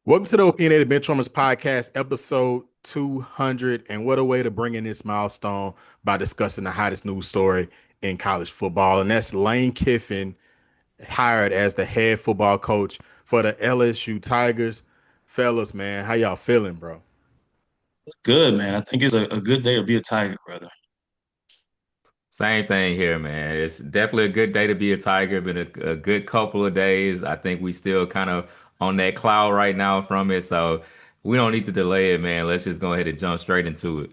Welcome to the Opinionated Benchwarmers Podcast, episode 200. And what a way to bring in this milestone by discussing the hottest news story in college football. And that's Lane Kiffin hired as the head football coach for the LSU Tigers. Fellas, man, how y'all feeling, bro? Good, man. I think it's a good day to be a Tiger, brother. Same thing here, man. It's definitely a good day to be a Tiger. Been a good couple of days. I think we still kind of on that cloud right now from it. So we don't need to delay it, man. Let's just go ahead and jump straight into it.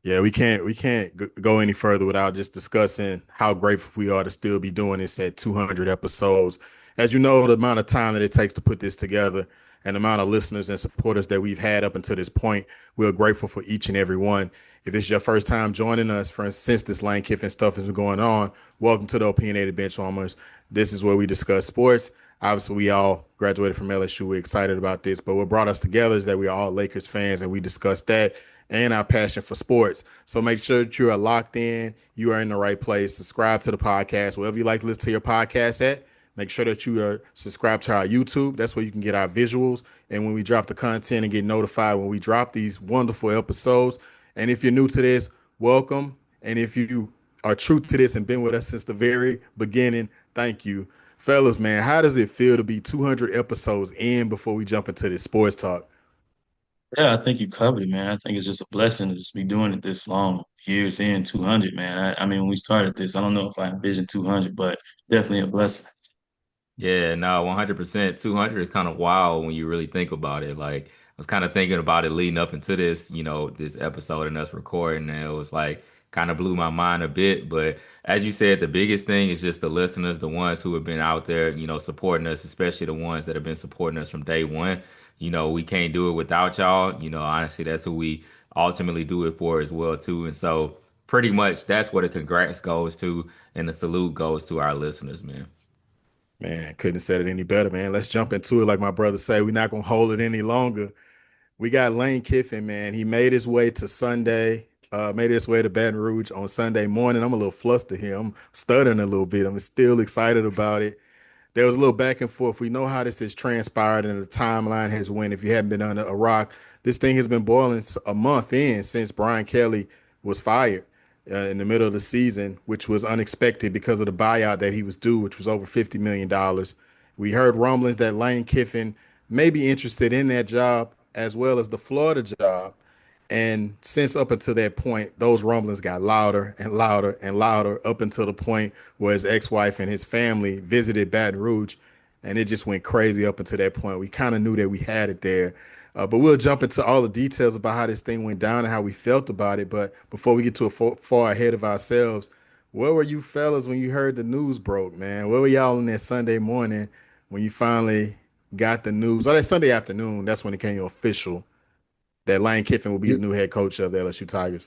Yeah, we can't go any further without just discussing how grateful we are to still be doing this at 200 episodes. As you know, the amount of time that it takes to put this together and the amount of listeners and supporters that we've had up until this point, we're grateful for each and every one. If this is your first time joining us, since this Lane Kiffin stuff has been going on, welcome to the Opinionated Benchwarmers. This is where we discuss sports. Obviously, we all graduated from LSU. We're excited about this, but what brought us together is that we are all Lakers fans, and we discussed that and our passion for sports. So make sure that you are locked in. You are in the right place. Subscribe to the podcast, wherever you like to listen to your podcast at. Make sure that you are subscribed to our YouTube. That's where you can get our visuals. And when we drop the content and get notified when we drop these wonderful episodes. And if you're new to this, welcome. And if you are true to this and been with us since the very beginning, thank you. Fellas, man, how does it feel to be 200 episodes in before we jump into this sports talk? Yeah, I think you covered it, man. I think it's just a blessing to just be doing it this long, years in, 200, man. I mean, when we started this, I don't know if I envisioned 200, but definitely a blessing. Yeah, no, 100%. 200 is kind of wild when you really think about it. Like, I was kind of thinking about it leading up into this, this episode and us recording, and it was like kind of blew my mind a bit. But as you said, the biggest thing is just the listeners, the ones who have been out there, supporting us, especially the ones that have been supporting us from day one. We can't do it without y'all. Honestly, that's who we ultimately do it for as well, too. And so pretty much that's what a congrats goes to and the salute goes to our listeners, man. Man, couldn't have said it any better, man. Let's jump into it. Like my brother say, we're not gonna hold it any longer. We got Lane Kiffin, man. He made his way to Sunday, made his way to Baton Rouge on Sunday morning. I'm a little flustered here. I'm stuttering a little bit. I'm still excited about it. There was a little back and forth. We know how this has transpired and the timeline has went. If you haven't been under a rock, this thing has been boiling a month in since Brian Kelly was fired in the middle of the season, which was unexpected because of the buyout that he was due, which was over $50 million. We heard rumblings that Lane Kiffin may be interested in that job as well as the Florida job. And since up until that point, those rumblings got louder and louder and louder up until the point where his ex-wife and his family visited Baton Rouge, and it just went crazy up until that point. We kind of knew that we had it there. But we'll jump into all the details about how this thing went down and how we felt about it. But before we get too far ahead of ourselves, where were you fellas when you heard the news broke, man? Where were y'all on that Sunday morning when you finally got the news? Or that Sunday afternoon, that's when it became official that Lane Kiffin will be the new head coach of the LSU Tigers.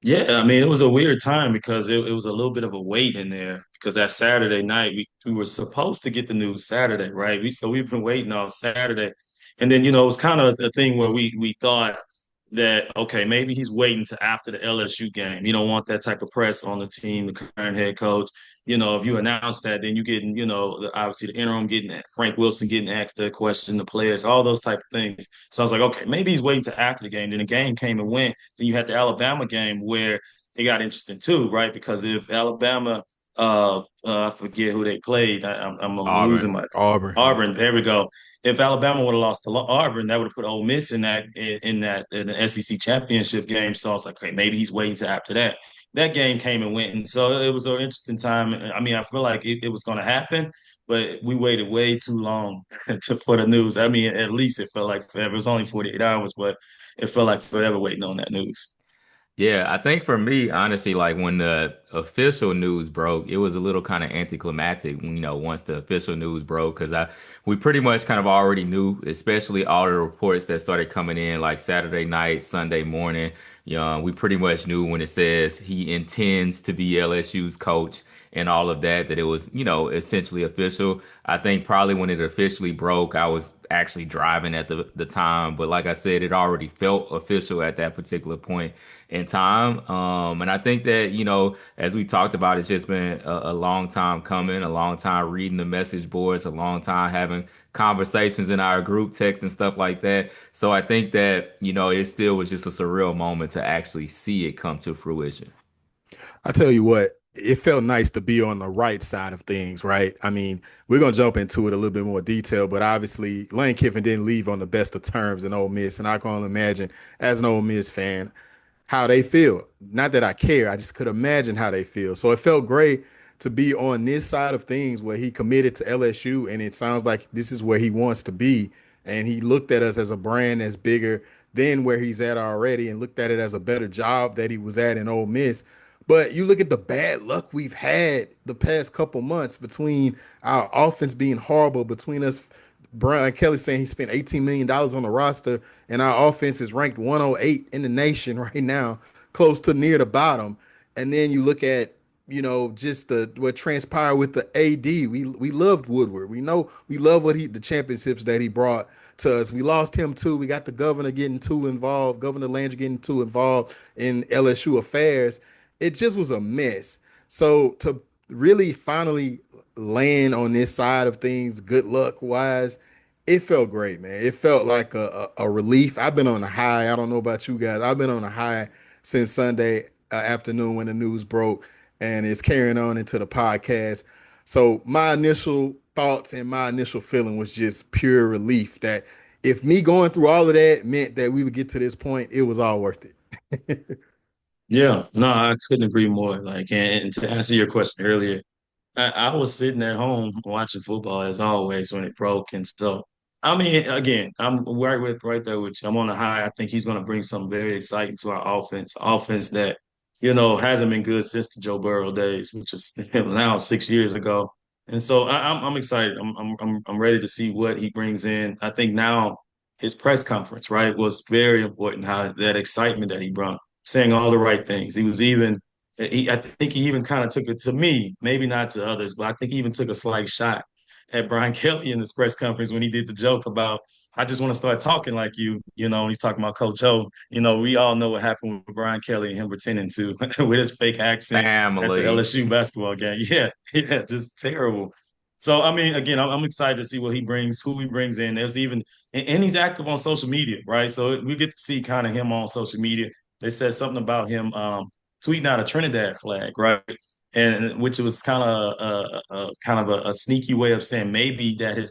Yeah, I mean, it was a weird time because it was a little bit of a wait in there because that Saturday night we were supposed to get the news Saturday, right? We've been waiting on Saturday, and then it was kind of a thing where we thought that okay, maybe he's waiting to after the LSU game. You don't want that type of press on the team, the current head coach. If you announce that, then you getting obviously the interim getting Frank Wilson getting asked that question, the players, all those type of things. So I was like, okay, maybe he's waiting to after the game. Then the game came and went. Then you had the Alabama game where it got interesting too, right? Because if Alabama, I forget who they played. I'm losing Auburn. my Auburn, yeah. Auburn. There we go. If Alabama would have lost to Auburn, that would have put Ole Miss in the SEC championship game. So I was like, okay, maybe he's waiting to after that. That game came and went, and so it was an interesting time. I mean, I feel like it was going to happen, but we waited way too long for the news. I mean, at least it felt like forever. It was only 48 hours, but it felt like forever waiting on that news. Yeah, I think for me, honestly, like when the official news broke, it was a little kind of anticlimactic, once the official news broke, because we pretty much kind of already knew, especially all the reports that started coming in like Saturday night, Sunday morning. We pretty much knew when it says he intends to be LSU's coach. and all of that, that it was, essentially official. I think probably when it officially broke, I was actually driving at the time. But like I said, it already felt official at that particular point in time. And I think that, as we talked about, it's just been a long time coming, a long time reading the message boards, a long time having conversations in our group text and stuff like that. So I think that, it still was just a surreal moment to actually see it come to fruition. I tell you what, it felt nice to be on the right side of things, right? I mean, we're gonna jump into it a little bit more detail, but obviously Lane Kiffin didn't leave on the best of terms in Ole Miss, and I can only imagine as an Ole Miss fan how they feel. Not that I care, I just could imagine how they feel. So it felt great to be on this side of things where he committed to LSU, and it sounds like this is where he wants to be. And he looked at us as a brand that's bigger than where he's at already, and looked at it as a better job that he was at in Ole Miss. But you look at the bad luck we've had the past couple months between our offense being horrible, between us, Brian Kelly saying he spent $18 million on the roster, and our offense is ranked 108 in the nation right now, close to near the bottom. And then you look at, just what transpired with the AD. We loved Woodward. We know we love the championships that he brought to us. We lost him too. We got the governor getting too involved, Governor Landry getting too involved in LSU affairs. It just was a mess. So to really finally land on this side of things, good luck wise, it felt great, man. It felt like a relief. I've been on a high. I don't know about you guys. I've been on a high since Sunday afternoon when the news broke, and it's carrying on into the podcast. So my initial thoughts and my initial feeling was just pure relief that if me going through all of that meant that we would get to this point, it was all worth it. Yeah, no, I couldn't agree more. Like, and to answer your question earlier, I was sitting at home watching football as always when it broke, and so I mean, again, I'm right there with you. I'm on a high. I think he's going to bring something very exciting to our offense that hasn't been good since the Joe Burrow days, which is now 6 years ago. And so I'm excited. I'm ready to see what he brings in. I think now his press conference, right, was very important. How that excitement that he brought, saying all the right things. I think he even kind of took it to me, maybe not to others, but I think he even took a slight shot at Brian Kelly in this press conference when he did the joke about, I just want to start talking like you, when he's talking about Coach O. We all know what happened with Brian Kelly and him pretending to with his fake accent at the Family. LSU basketball game. Yeah, yeah, just terrible. So, I mean, again, I'm excited to see what he brings, who he brings in. And he's active on social media, right? So we get to see kind of him on social media. They said something about him tweeting out a Trinidad flag, right? And which was kind of a sneaky way of saying maybe that his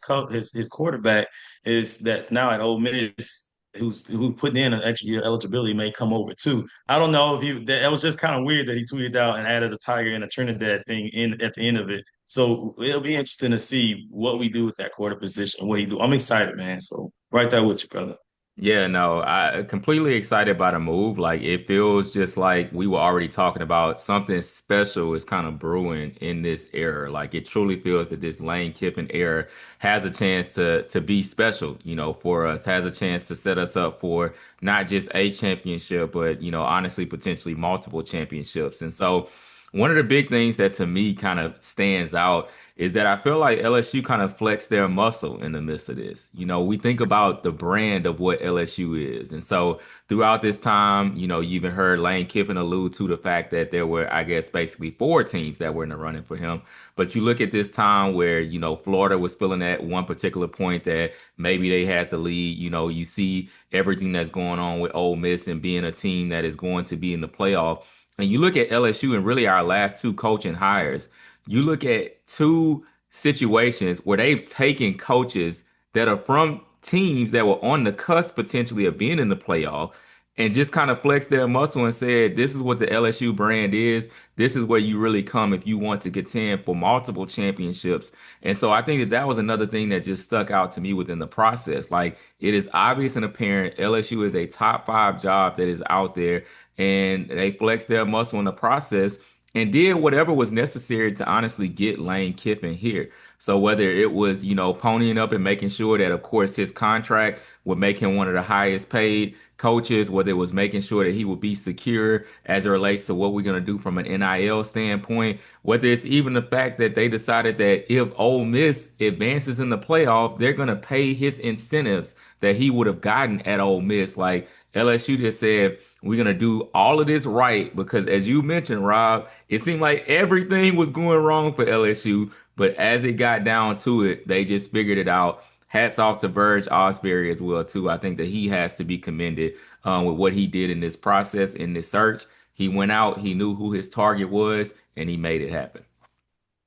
quarterback is that's now at Ole Miss who putting in an extra year eligibility may come over too. I don't know if that was just kind of weird that he tweeted out and added a tiger and a Trinidad thing in at the end of it. So it'll be interesting to see what we do with that quarter position, what he do. I'm excited, man. So right there with you, brother. Yeah, no, I completely excited by the move. Like it feels just like we were already talking about something special is kind of brewing in this era. Like it truly feels that this Lane Kiffin era has a chance to be special, for us, has a chance to set us up for not just a championship, but honestly, potentially multiple championships. And so one of the big things that to me kind of stands out is that I feel like LSU kind of flexed their muscle in the midst of this. We think about the brand of what LSU is. And so throughout this time, you even heard Lane Kiffin allude to the fact that there were, I guess, basically four teams that were in the running for him. But you look at this time where, Florida was feeling at one particular point that maybe they had the lead. You see everything that's going on with Ole Miss and being a team that is going to be in the playoff. And you look at LSU and really our last two coaching hires, you look at two situations where they've taken coaches that are from teams that were on the cusp potentially of being in the playoff and just kind of flexed their muscle and said, this is what the LSU brand is. This is where you really come if you want to contend for multiple championships. And so I think that that was another thing that just stuck out to me within the process. Like it is obvious and apparent LSU is a top five job that is out there, and they flexed their muscle in the process and did whatever was necessary to honestly get Lane Kiffin here. So whether it was, ponying up and making sure that, of course, his contract would make him one of the highest paid coaches, whether it was making sure that he would be secure as it relates to what we're going to do from an NIL standpoint, whether it's even the fact that they decided that if Ole Miss advances in the playoff, they're going to pay his incentives that he would have gotten at Ole Miss. Like LSU just said, we're going to do all of this right because, as you mentioned, Rob, it seemed like everything was going wrong for LSU. But as it got down to it, they just figured it out. Hats off to Verge Osbury as well too. I think that he has to be commended with what he did in this process, in this search. He went out, he knew who his target was, and he made it happen.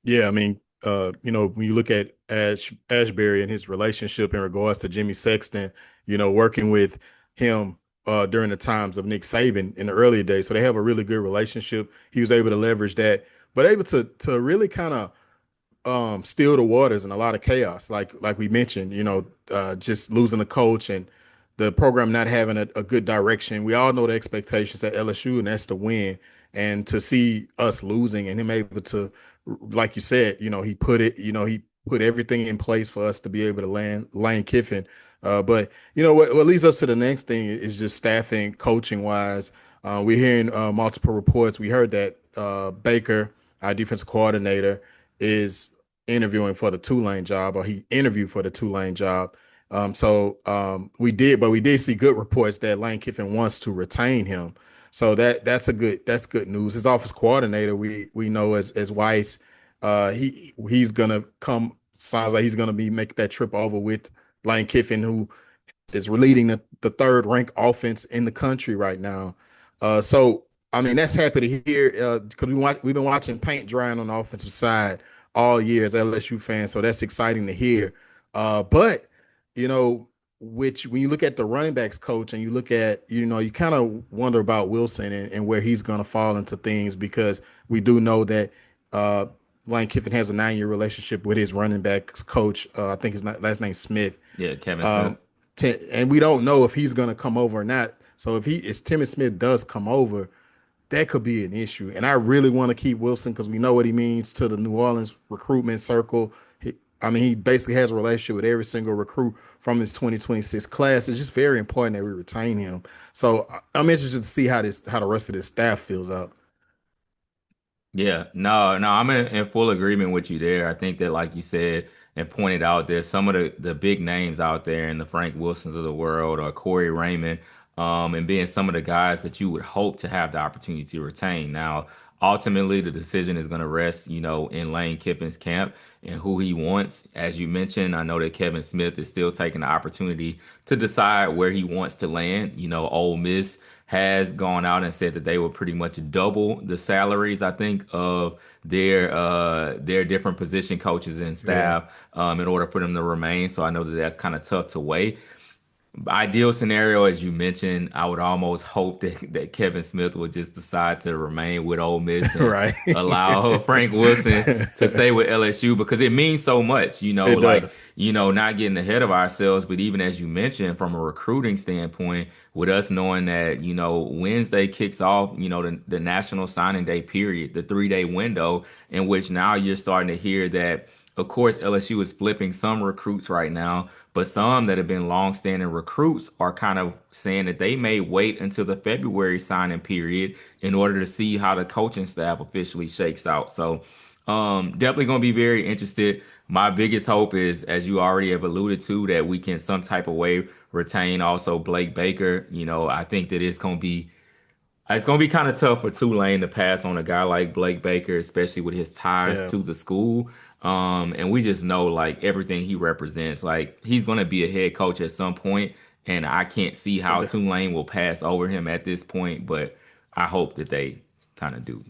Yeah, I mean, when you look at Ashbury and his relationship in regards to Jimmy Sexton, working with him during the times of Nick Saban in the earlier days, so they have a really good relationship. He was able to leverage that, but able to really kind of still the waters and a lot of chaos, like we mentioned, just losing a coach and the program not having a good direction. We all know the expectations at LSU, and that's to win. And to see us losing and him able to, like you said, he put everything in place for us to be able to land Lane Kiffin. But what leads us to the next thing is just staffing, coaching wise. We're hearing multiple reports. We heard that Baker, our defensive coordinator, is interviewing for the Tulane job, or he interviewed for the Tulane job. We did see good reports that Lane Kiffin wants to retain him. So that's good news. His office coordinator, we know as Weiss, he's gonna come. Sounds like he's gonna be make that trip over with Lane Kiffin, who is leading the third ranked offense in the country right now. So I mean that's happy to hear because we've been watching paint drying on the offensive side all year as LSU fans. So that's exciting to hear. But you know, which when you look at the running backs coach and you look at, you kind of wonder about Wilson and where he's going to fall into things because we do know that uh, Lane Kiffin has a 9-year relationship with his running backs coach. I think his last name Smith. Yeah, Kevin Smith. Um, and we don't know if he's going to come over or not. So if Timmy Smith does come over, that could be an issue. And I really want to keep Wilson because we know what he means to the New Orleans recruitment circle. He basically has a relationship with every single recruit from his 2026 class. It's just very important that we retain him. So I'm interested to see how the rest of this staff fills out. Yeah, no, I'm in full agreement with you there. I think that, like you said and pointed out, there's some of the big names out there in the Frank Wilsons of the world or Corey Raymond, and being some of the guys that you would hope to have the opportunity to retain. Now, ultimately, the decision is going to rest, in Lane Kiffin's camp and who he wants. As you mentioned, I know that Kevin Smith is still taking the opportunity to decide where he wants to land. Ole Miss has gone out and said that they will pretty much double the salaries, I think, of their different position coaches and Yeah. staff in order for them to remain. So I know that that's kind of tough to weigh. Ideal scenario, as you mentioned, I would almost hope that Kevin Smith would just decide to remain with Ole Miss and Right. allow Frank Wilson to stay with LSU because it means so much, It like, does. not getting ahead of ourselves, but even as you mentioned, from a recruiting standpoint, with us knowing that, Wednesday kicks off, the national signing day period, the 3-day window in which now you're starting to hear that, of course, LSU is flipping some recruits right now, but some that have been long-standing recruits are kind of saying that they may wait until the February signing period in order to see how the coaching staff officially shakes out. So, definitely going to be very interested. My biggest hope is, as you already have alluded to, that we can some type of way retain also Blake Baker. I think that it's gonna be kind of tough for Tulane to pass on a guy like Blake Baker, especially with his ties Yeah. to the school. And we just know like everything he represents. Like he's gonna be a head coach at some point, and I can't see how Tulane will pass over him at this point. But I hope that they kind of do.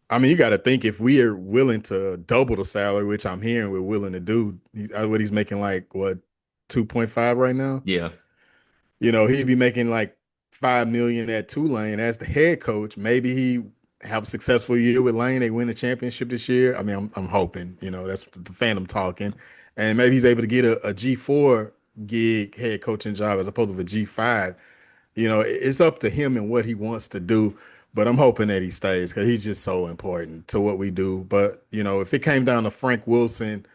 I mean, you got to think if we are willing to double the salary, which I'm hearing we're willing to do, what he's making like what 2.5 right now. Yeah, He'd be making like 5 million at Tulane as the head coach. Maybe he have a successful year with Lane. They win the championship this year. I mean, I'm hoping. That's the phantom talking, and maybe he's able to get a G4 gig head coaching job as opposed to a G5. It's up to him and what he wants to do. but I'm hoping that he stays because he's just so important to what we do. But if it came down to Frank Wilson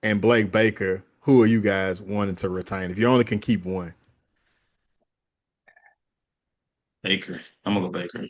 and Blake Baker, who are you guys wanting to retain if you only can keep one? Baker. I'm gonna go Baker.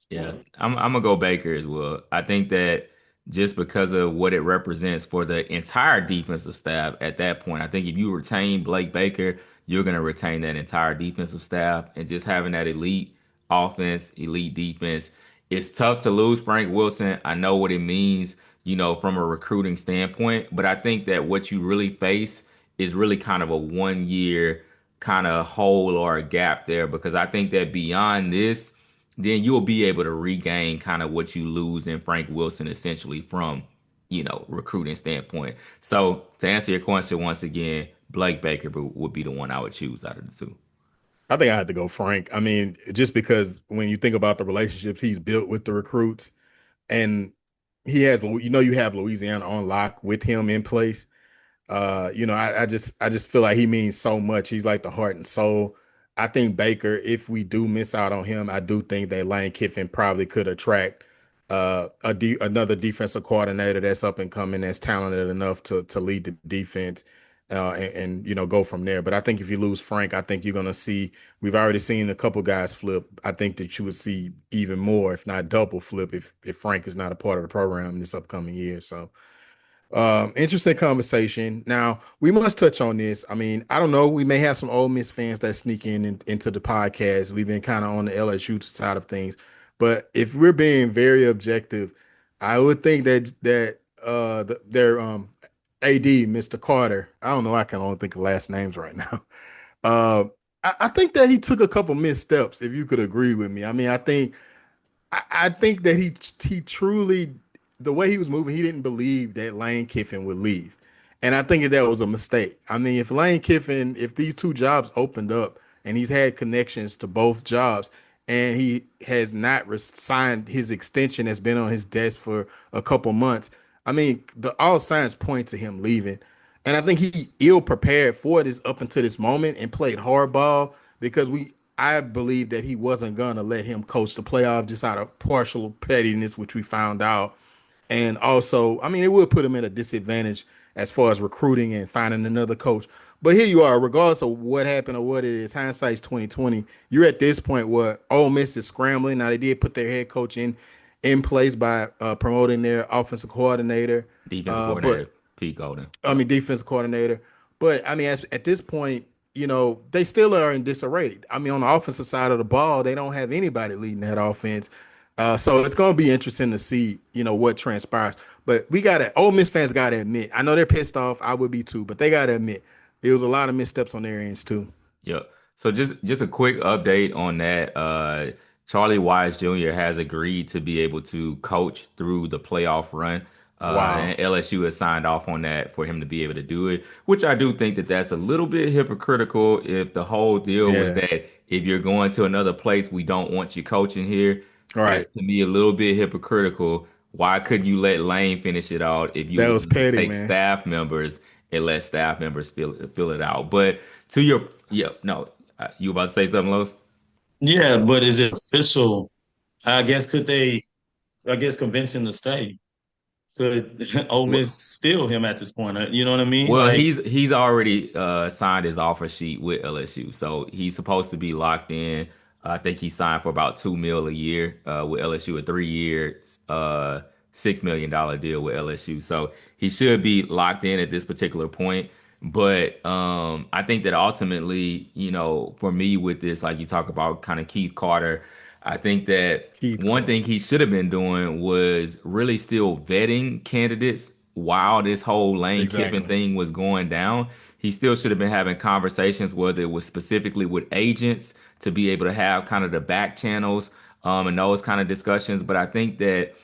Yeah, I'm gonna go Baker as well. I think that just because of what it represents for the entire defensive staff at that point, I think if you retain Blake Baker, you're gonna retain that entire defensive staff and just having that elite offense, elite defense. It's tough to lose Frank Wilson. I know what it means, from a recruiting standpoint, but I think that what you really face is really kind of a 1 year kind of hole or a gap there because I think that beyond this then you'll be able to regain kind of what you lose in Frank Wilson essentially from, recruiting standpoint. So to answer your question once again, Blake Baker would be the one I would choose out of the two. I think I had to go Frank. I mean, just because when you think about the relationships he's built with the recruits, and he has, you have Louisiana on lock with him in place. I just feel like he means so much. He's like the heart and soul. I think Baker, if we do miss out on him, I do think that Lane Kiffin probably could attract another defensive coordinator that's up and coming, that's talented enough to lead the defense, and go from there. But I think if you lose Frank, I think you're gonna see. We've already seen a couple guys flip. I think that you would see even more, if not double flip, if Frank is not a part of the program this upcoming year. So. Interesting conversation. Now we must touch on this. I mean, I don't know. We may have some Ole Miss fans that sneak into the podcast. We've been kind of on the LSU side of things, but if we're being very objective, I would think that their AD, Mr. Carter. I don't know. I can only think of last names right now. Uh, I think that he took a couple missteps. If you could agree with me, I mean, I think that he truly, the way he was moving, he didn't believe that Lane Kiffin would leave, and I think that was a mistake. I mean, if these two jobs opened up and he's had connections to both jobs, and he has not signed his extension that's been on his desk for a couple months, I mean, all signs point to him leaving, and I think he ill prepared for this up until this moment and played hardball because I believe that he wasn't gonna let him coach the playoff just out of partial pettiness, which we found out. And also, I mean, it would put him at a disadvantage as far as recruiting and finding another coach. But here you are, regardless of what happened or what it is, hindsight's 2020. You're at this point where Ole Miss is scrambling. Now they did put their head coach in place by promoting their offensive coordinator, Defensive but coordinator, Pete Golden. I mean, defense coordinator. But I mean, at this point, they still are in disarray. I mean, on the offensive side of the ball, they don't have anybody leading that offense. So it's going to be interesting to see, what transpires. But Ole Miss fans got to admit, I know they're pissed off. I would be too, but they got to admit, there was a lot of missteps on their ends too. Yep. So just a quick update on that. Charlie Wise Jr. has agreed to be able to coach through the playoff run. Wow. And LSU has signed off on that for him to be able to do it, which I do think that that's a little bit hypocritical if the whole deal was Yeah. that if you're going to another place, we don't want you coaching here. All right. That's to me a little bit hypocritical. Why couldn't you let Lane finish it out if you That were was going to petty, take man. staff members and let staff members fill it out? But to your, yeah, no, you about to say something, Los? Yeah, but is it official? I guess could they? I guess convince him to stay. Could Ole Miss steal him at this point? You know what I mean? Well, Like, he's already signed his offer sheet with LSU, so he's supposed to be locked in. I think he signed for about 2 mil a year with LSU, a 3 year, $6 million deal with LSU. So he should be locked in at this particular point. But I think that ultimately, for me with this, like you talk about, kind of Keith Carter, I think that Keith one Carter. thing he should have been doing was really still vetting candidates while this whole Lane Kiffin Exactly. thing was going down. He still should have been having conversations, whether it was specifically with agents to be able to have kind of the back channels and those kind of discussions. But I think that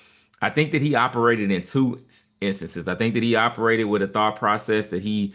he operated in two instances. I think that he operated with a thought process that he,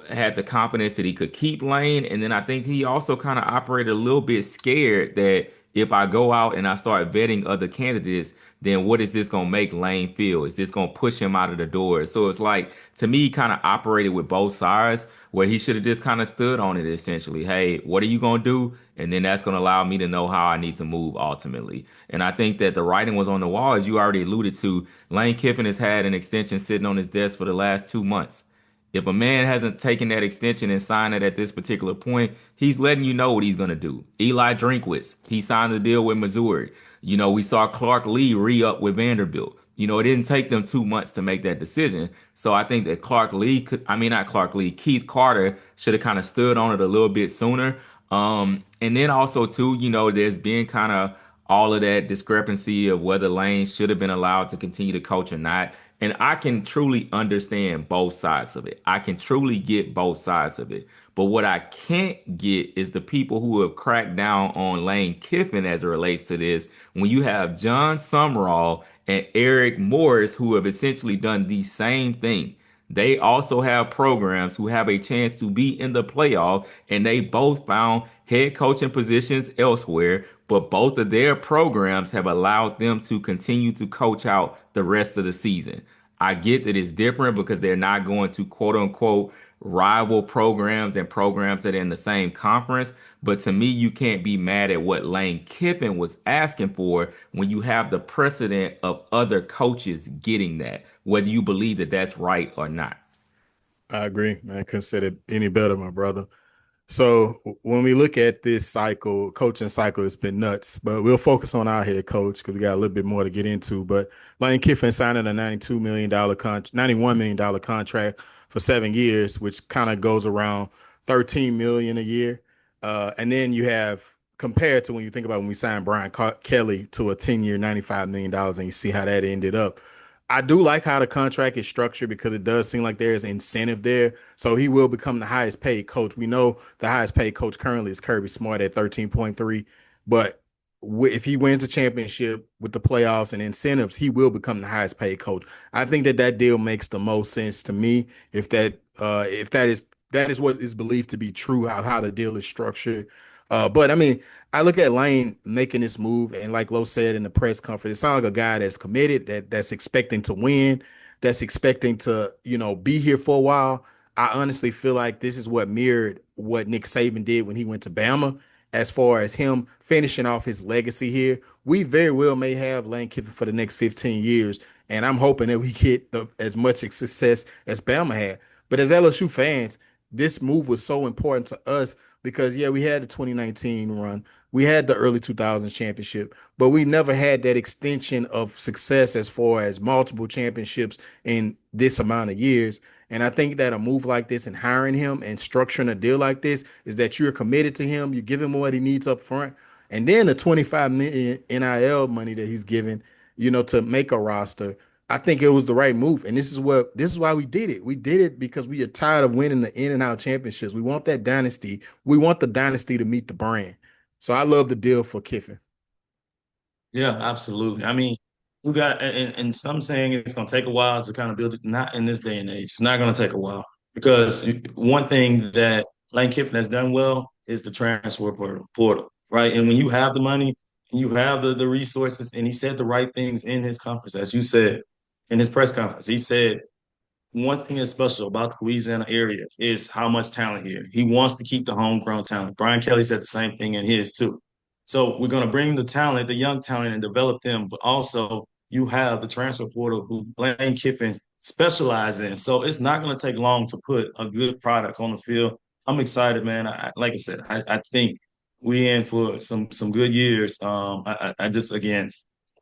had the confidence that he could keep Lane. And then I think he also kind of operated a little bit scared that if I go out and I start vetting other candidates, then what is this gonna make Lane feel? Is this gonna push him out of the door? So it's like, to me, he kind of operated with both sides, where he should have just kind of stood on it essentially. Hey, what are you gonna do? And then that's gonna allow me to know how I need to move ultimately. And I think that the writing was on the wall, as you already alluded to. Lane Kiffin has had an extension sitting on his desk for the last 2 months. If a man hasn't taken that extension and signed it at this particular point, he's letting you know what he's going to do. Eli Drinkwitz, he signed the deal with Missouri. We saw Clark Lee re-up with Vanderbilt. It didn't take them 2 months to make that decision. So I think that not Clark Lee, Keith Carter should have kind of stood on it a little bit sooner. And then also too, there's been kind of all of that discrepancy of whether Lane should have been allowed to continue to coach or not. And I can truly understand both sides of it. I can truly get both sides of it. But what I can't get is the people who have cracked down on Lane Kiffin as it relates to this. When you have John Summerall and Eric Morris, who have essentially done the same thing. They also have programs who have a chance to be in the playoff, and they both found head coaching positions elsewhere, but both of their programs have allowed them to continue to coach out the rest of the season. I get that it's different because they're not going to quote unquote rival programs and programs that are in the same conference. But to me, you can't be mad at what Lane Kiffin was asking for when you have the precedent of other coaches getting that, whether you believe that that's right or not. I agree, man. Couldn't say it any better, my brother. So when we look at this cycle, coaching cycle, it's been nuts. But we'll focus on our head coach because we got a little bit more to get into. But Lane Kiffin signing a $91 million contract for 7 years, which kind of goes around $13 million a year. And then you have, compared to when you think about when we signed Brian Kelly to a 10-year, $95 million, and you see how that ended up. I do like how the contract is structured because it does seem like there's incentive there. So he will become the highest paid coach. We know the highest paid coach currently is Kirby Smart at 13.3. But if he wins a championship with the playoffs and incentives, he will become the highest paid coach. I think that deal makes the most sense to me if that is what is believed to be true, how the deal is structured. But I mean, I look at Lane making this move, and like Lo said in the press conference, it sounds like a guy that's committed, that's expecting to win, that's expecting to, be here for a while. I honestly feel like this is what mirrored what Nick Saban did when he went to Bama, as far as him finishing off his legacy here. We very well may have Lane Kiffin for the next 15 years, and I'm hoping that we get as much success as Bama had. But as LSU fans, this move was so important to us because, yeah, we had the 2019 run. We had the early 2000s championship, but we never had that extension of success as far as multiple championships in this amount of years. And I think that a move like this and hiring him and structuring a deal like this is that you're committed to him. You give him what he needs up front. And then the 25 million NIL money that he's given, to make a roster. I think it was the right move. And this is why we did it. We did it because we are tired of winning the in and out championships. We want that dynasty. We want the dynasty to meet the brand. So I love the deal for Kiffin. Yeah, absolutely. I mean, we got, and some saying it's going to take a while to kind of build it. Not in this day and age. It's not going to take a while because one thing that Lane Kiffin has done well is the transfer portal, right? And when you have the money and you have the resources, and he said the right things in his conference, as you said in his press conference, he said one thing that's special about the Louisiana area is how much talent here. He wants to keep the homegrown talent. Brian Kelly said the same thing in his too. So we're going to bring the talent, the young talent, and develop them. But also, you have the transfer portal who Lane Kiffin specializes in. So it's not going to take long to put a good product on the field. I'm excited, man. Like I said, I think we in for some good years. I just again,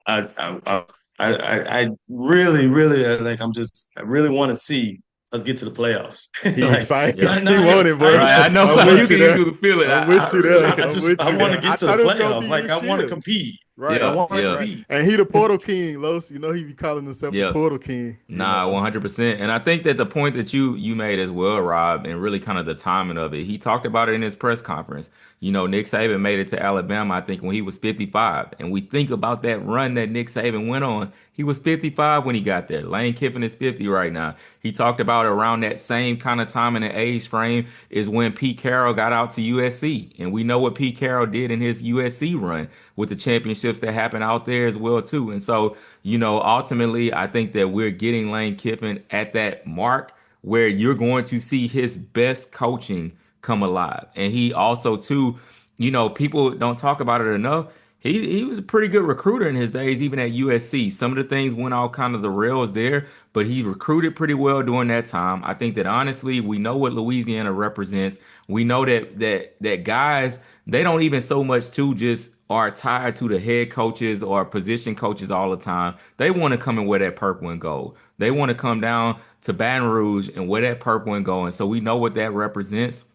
I I really, really like. I really want to see us get to the playoffs. He Like, excited. Yeah. He wanted, bro. Right, I know. I'm with you you there. can feel it. I'm with you there. I want to get to the I thought it was gonna playoffs. be Like, I this want to year. compete. Right, I Yeah, want to yeah, right. compete. And he the Portal King, Los. You know he be calling himself the yeah. Portal King. You Nah, know. 100%. And I think that the point that you made as well, Rob, and really kind of the timing of it, he talked about it in his press conference. Nick Saban made it to Alabama, I think, when he was 55. And we think about that run that Nick Saban went on. He was 55 when he got there. Lane Kiffin is 50 right now. He talked about around that same kind of time in the age frame is when Pete Carroll got out to USC. And we know what Pete Carroll did in his USC run with the championships that happened out there as well, too. And so, ultimately, I think that we're getting Lane Kiffin at that mark where you're going to see his best coaching come alive. And he also, too, people don't talk about it enough. He was a pretty good recruiter in his days, even at USC. Some of the things went all kind of the rails there, but he recruited pretty well during that time. I think that honestly, we know what Louisiana represents. We know that guys, they don't even so much to just are tied to the head coaches or position coaches all the time. They want to come and wear that purple and gold. They want to come down to Baton Rouge and wear that purple and gold. And so we know what that represents.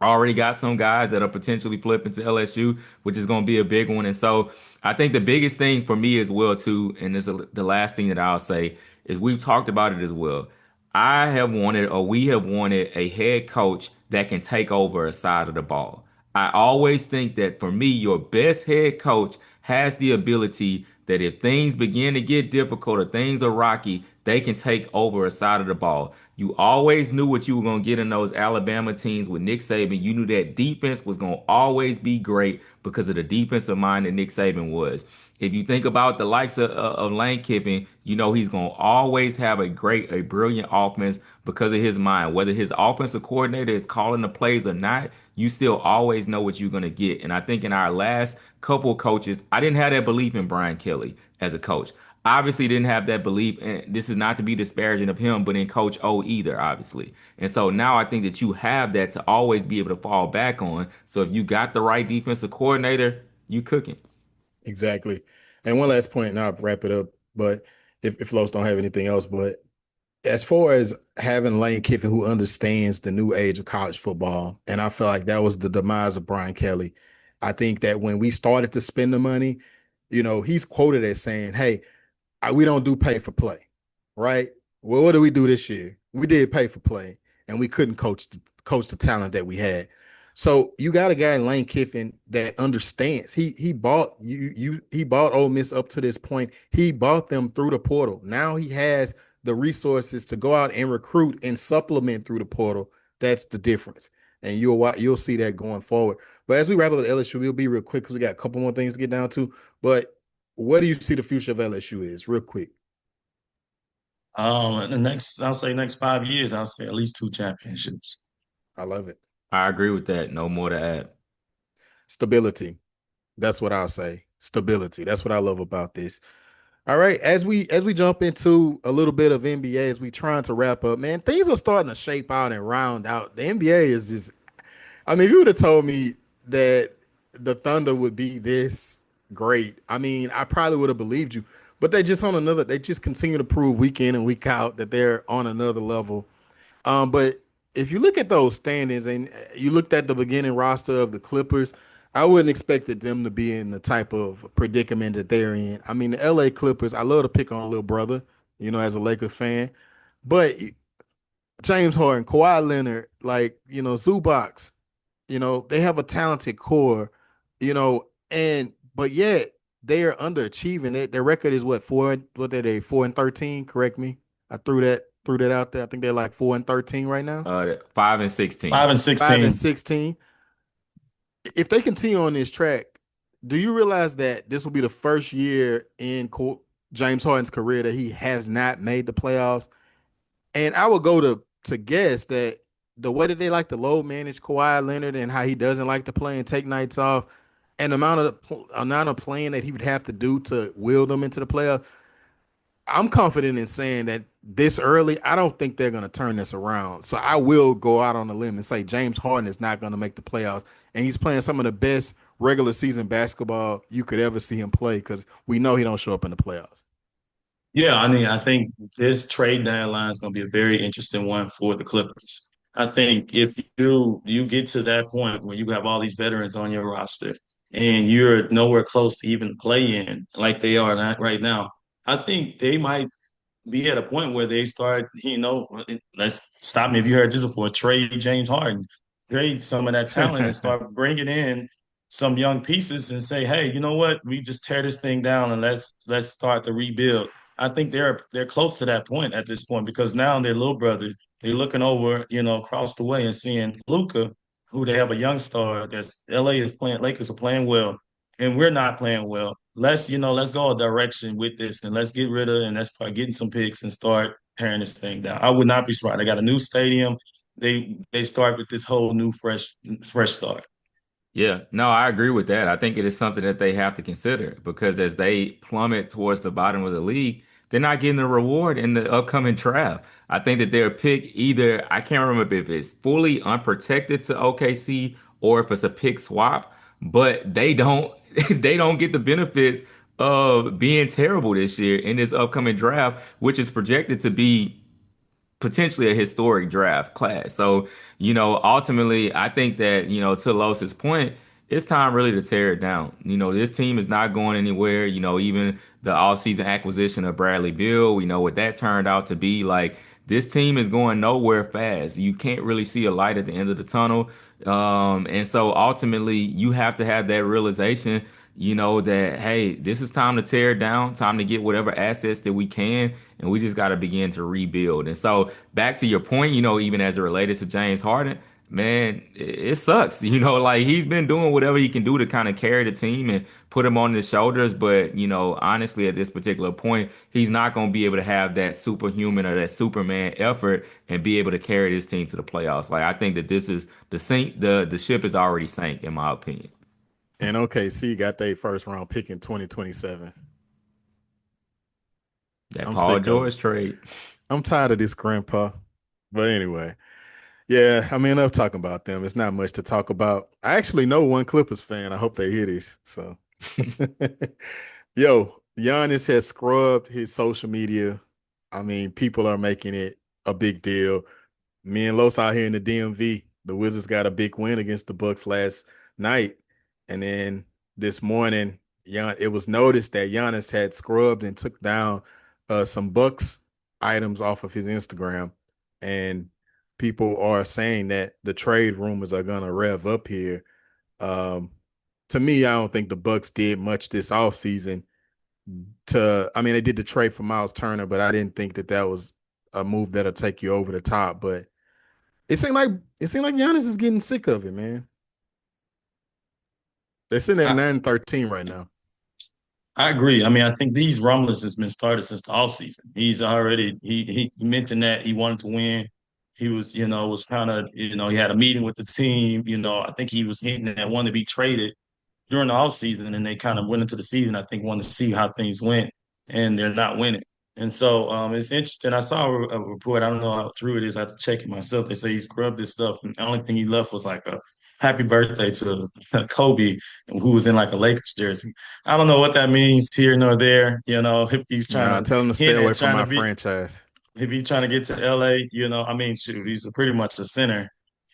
Already got some guys that are potentially flipping to LSU, which is going to be a big one. And so I think the biggest thing for me as well, too, and this is the last thing that I'll say, is we've talked about it as well. I have wanted, or we have wanted, a head coach that can take over a side of the ball. I always think that for me, your best head coach has the ability that if things begin to get difficult or things are rocky, they can take over a side of the ball. You always knew what you were going to get in those Alabama teams with Nick Saban. You knew that defense was going to always be great because of the defensive mind that Nick Saban was. If you think about the likes of Lane Kiffin, he's going to always have a brilliant offense because of his mind. Whether his offensive coordinator is calling the plays or not, you still always know what you're going to get. And I think in our last couple of coaches, I didn't have that belief in Brian Kelly as a coach. Obviously didn't have that belief, and this is not to be disparaging of him, but in Coach O either, obviously. And so now I think that you have that to always be able to fall back on. So if you got the right defensive coordinator, you cooking. Exactly. And one last point, and I'll wrap it up. But if Los don't have anything else, but as far as having Lane Kiffin who understands the new age of college football, and I feel like that was the demise of Brian Kelly. I think that when we started to spend the money, he's quoted as saying, "Hey, we don't do pay for play, right? Well, what do we do this year? We did pay for play, and we couldn't coach the talent that we had. So you got a guy in Lane Kiffin that understands. He bought he bought Ole Miss up to this point. He bought them through the portal. Now he has the resources to go out and recruit and supplement through the portal. That's the difference, and you'll see that going forward. But as we wrap up with LSU, we'll be real quick because we got a couple more things to get down to. But what do you see the future of LSU is, real quick? In the next, I'll say next 5 years, I'll say at least two championships. I love it. I agree with that. No more to add. Stability. That's what I'll say. Stability. That's what I love about this. All right, as we jump into a little bit of NBA as we trying to wrap up, man, things are starting to shape out and round out. The NBA is just, I mean, if you would have told me that the Thunder would be this great, I mean, I probably would have believed you. But they just continue to prove week in and week out that they're on another level. But if you look at those standings and you looked at the beginning roster of the Clippers, I wouldn't expected them to be in the type of predicament that they're in. I mean, the LA Clippers, I love to pick on little brother, as a Lakers fan, but James Harden, Kawhi Leonard, like, Zubac, they have a talented core, and but yet they are underachieving. Their record is what are they 4-13? Correct me. I threw that out there. I think they're like 4-13 right now. 5 and 16. Five and Five and 16. 16. If they continue on this track, do you realize that this will be the first year in James Harden's career that he has not made the playoffs? And I would go to guess that the way that they like to load manage Kawhi Leonard and how he doesn't like to play and take nights off, and the amount of playing that he would have to do to will them into the playoffs, I'm confident in saying that this early, I don't think they're going to turn this around. So I will go out on a limb and say James Harden is not going to make the playoffs, and he's playing some of the best regular season basketball you could ever see him play because we know he don't show up in the playoffs. Yeah, I mean, I think this trade deadline is going to be a very interesting one for the Clippers. I think if you get to that point where you have all these veterans on your roster, and you're nowhere close to even play in like they are right now. I think they might be at a point where they start, let's stop me if you heard this before, trade James Harden, trade some of that talent and start bringing in some young pieces and say, hey, you know what? We just tear this thing down and let's start to rebuild. I think they're close to that point at this point because now their little brother, they're looking over, across the way and seeing Luca, who they have a young star. That's LA is playing, Lakers are playing well, and we're not playing well. Let's go a direction with this and let's get rid of and let's start getting some picks and start tearing this thing down. I would not be surprised. They got a new stadium. They start with this whole new fresh start. Yeah, no, I agree with that. I think it is something that they have to consider because as they plummet towards the bottom of the league, they're not getting the reward in the upcoming draft. I think that their pick either, I can't remember if it's fully unprotected to OKC or if it's a pick swap, but they don't they don't get the benefits of being terrible this year in this upcoming draft, which is projected to be potentially a historic draft class. So, ultimately, I think that, to Los's point, it's time really to tear it down. This team is not going anywhere. Even the offseason acquisition of Bradley Beal, we know what that turned out to be. Like, this team is going nowhere fast. You can't really see a light at the end of the tunnel. And so ultimately, you have to have that realization, that, hey, this is time to tear it down, time to get whatever assets that we can, and we just got to begin to rebuild. And so, back to your point, even as it related to James Harden, man, it sucks. Like he's been doing whatever he can do to kind of carry the team and put him on his shoulders. But, honestly, at this particular point, he's not going to be able to have that superhuman or that Superman effort and be able to carry this team to the playoffs. Like, I think that this is the sink, the ship is already sank, in my opinion. And OKC got their first round pick in 2027. That I'm Paul sick of it. George trade. I'm tired of this grandpa. But anyway, yeah, I mean, enough talking about them. It's not much to talk about. I actually know one Clippers fan. I hope they hear this. So, yo, Giannis has scrubbed his social media. I mean, people are making it a big deal. Me and Los out here in the DMV, the Wizards got a big win against the Bucks last night, and then this morning, it was noticed that Giannis had scrubbed and took down some Bucks items off of his Instagram, and people are saying that the trade rumors are gonna rev up here. Um, to me, I don't think the Bucks did much this offseason. I mean, they did the trade for Miles Turner, but I didn't think that that was a move that'll take you over the top. But it seemed like Giannis is getting sick of it, man. They're sitting at I, 9-13 right now. I agree. I mean, I think these rumblings has been started since the offseason. He's already he mentioned that he wanted to win. He was, was kind of, he had a meeting with the team. I think he was hinting that wanted to be traded during the offseason, and they kind of went into the season, I think, wanted to see how things went, and they're not winning. And so it's interesting. I saw a report. I don't know how true it is. I have to check it myself. They say he scrubbed this stuff, and the only thing he left was like a happy birthday to Kobe, who was in like a Lakers jersey. I don't know what that means here nor there. If he's trying Nah, to tell him to stay hint away at from trying to my be, franchise. if he's trying to get to LA, I mean, shoot, he's pretty much a center.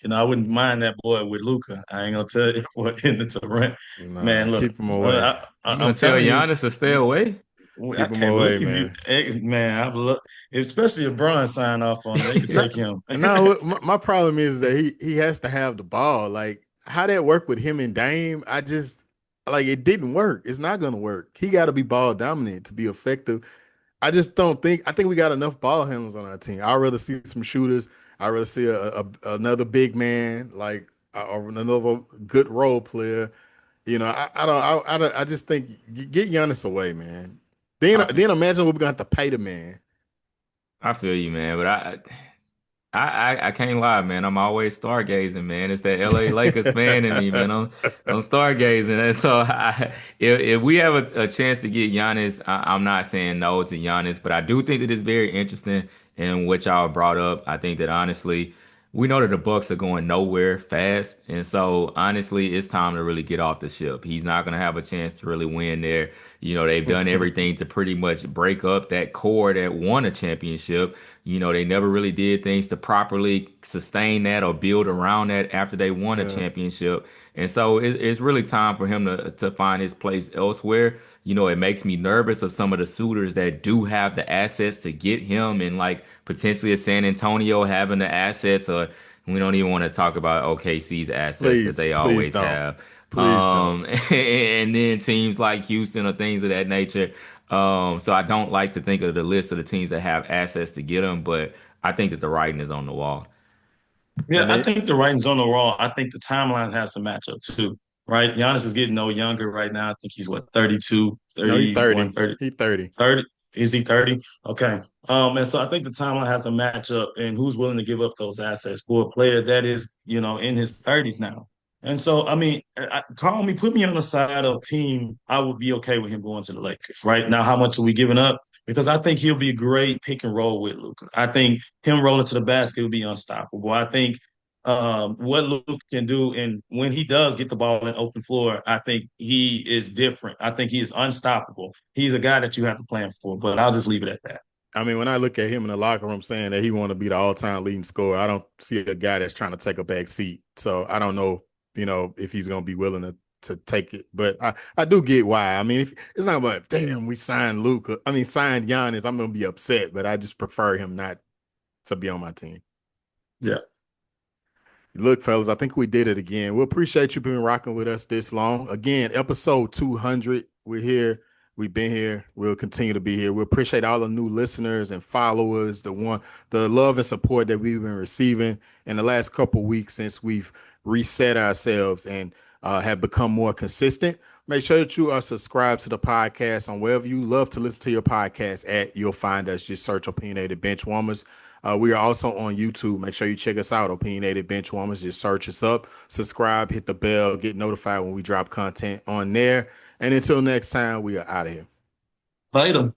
I wouldn't mind that boy with Luca. I ain't gonna tell you what in the run. Nah, Man, look, keep him away. You I'm gonna tell telling you, Giannis to stay away? I Keep him can't away, believe you, man. man. I look, especially if Bron signed off on him, they could no, take him. no, my problem is that he has to have the ball. Like how that work with him and Dame, I just like it didn't work. It's not gonna work. He got to be ball dominant to be effective. I just don't think. I think we got enough ball handlers on our team. I'd rather see some shooters. I'd rather see another big man, like or another good role player. I just think get Giannis away, man. Then imagine what we're gonna have to pay the man. I feel you, man, but I can't lie, man. I'm always stargazing, man. It's that LA Lakers fan in me, man. I'm stargazing, and so if we have a chance to get Giannis, I'm not saying no to Giannis, but I do think that it's very interesting in what y'all brought up. I think that honestly, we know that the Bucks are going nowhere fast, and so honestly, it's time to really get off the ship. He's not going to have a chance to really win there. They've done everything to pretty much break up that core that won a championship. They never really did things to properly sustain that or build around that after they won a Yeah, championship. And so it's really time for him to find his place elsewhere. It makes me nervous of some of the suitors that do have the assets to get him, and like potentially a San Antonio having the assets, or we don't even want to talk about OKC's assets that please, they please always don't, have. please don't. And then teams like Houston or things of that nature. So I don't like to think of the list of the teams that have assets to get him, but I think that the writing is on the wall. Yeah, And I it, think the writing's on the wall. I think the timeline has to match up too, right? Giannis is getting no younger right now. I think he's what, 32, no, he 31, 30. 30. He 30. 30? Is he 30? Okay. And so I think the timeline has to match up and who's willing to give up those assets for a player that is, in his 30s now. And so, I mean, put me on the side of team. I would be okay with him going to the Lakers, right? Now, how much are we giving up? Because I think he'll be a great pick and roll with Luka. I think him rolling to the basket will be unstoppable. I think what Luke can do, and when he does get the ball in open floor, I think he is different. I think he is unstoppable. He's a guy that you have to plan for, but I'll just leave it at that. I mean, when I look at him in the locker room saying that he want to be the all-time leading scorer, I don't see a guy that's trying to take a back seat. So I don't know, if he's going to be willing to take it. But I do get why. I mean, if, it's not about, damn, we signed Luka. I mean, signed Giannis. I'm going to be upset, but I just prefer him not to be on my team. Yeah. Look, fellas, I think we did it again. We appreciate you being rocking with us this long. Again, episode 200. We're here. We've been here. We'll continue to be here. We appreciate all the new listeners and followers, the love and support that we've been receiving in the last couple of weeks since we've reset ourselves and have become more consistent. Make sure that you are subscribed to the podcast on wherever you love to listen to your podcast at. You'll find us. Just search Opinionated Benchwarmers. We are also on YouTube. Make sure you check us out, Opinionated Benchwarmers. Just search us up, subscribe, hit the bell, get notified when we drop content on there. And until next time, we are out of here. Later.